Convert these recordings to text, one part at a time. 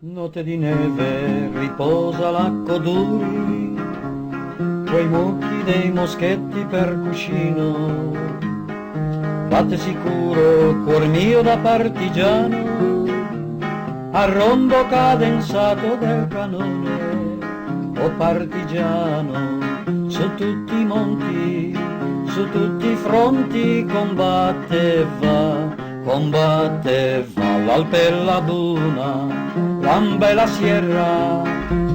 Notte di neve riposa l'accoduri, quei mucchi dei moschetti per cuscino. Batte sicuro cuor mio da partigiano, al rombo cadenzato del canone. O partigiano, su tutti i monti, su tutti i fronti combatteva l'Alpe e la duna, l'Amba e la Sierra.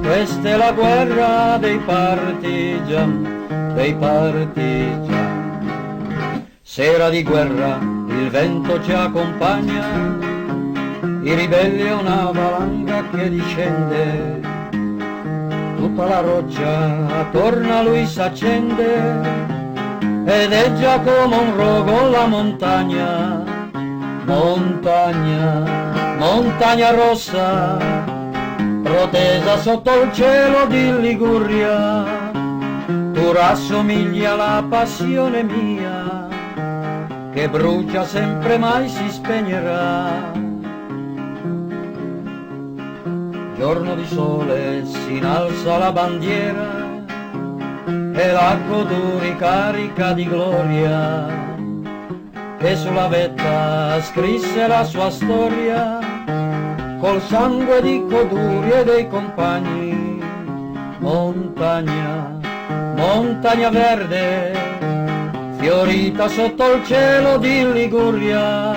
Questa è la guerra dei partigian, dei partigian. Sera di guerra, il vento ci accompagna, i ribelli è una valanga che discende, tutta la roccia attorno a lui s'accende, ed è già come un rogo la montagna, montagna rossa, protesa sotto il cielo di Liguria. Tu rassomigli alla passione mia, che brucia sempre mai si spegnerà. Giorno di sole si innalza la bandiera e l'accoduri carica di gloria, che sulla vetta scrisse la sua storia col sangue di Coduri e dei compagni. Montagna verde, fiorita sotto il cielo di Liguria,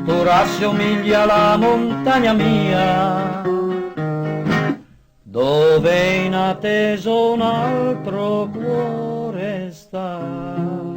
tu rassomigli alla montagna mia, dove in attesa un altro cuore sta.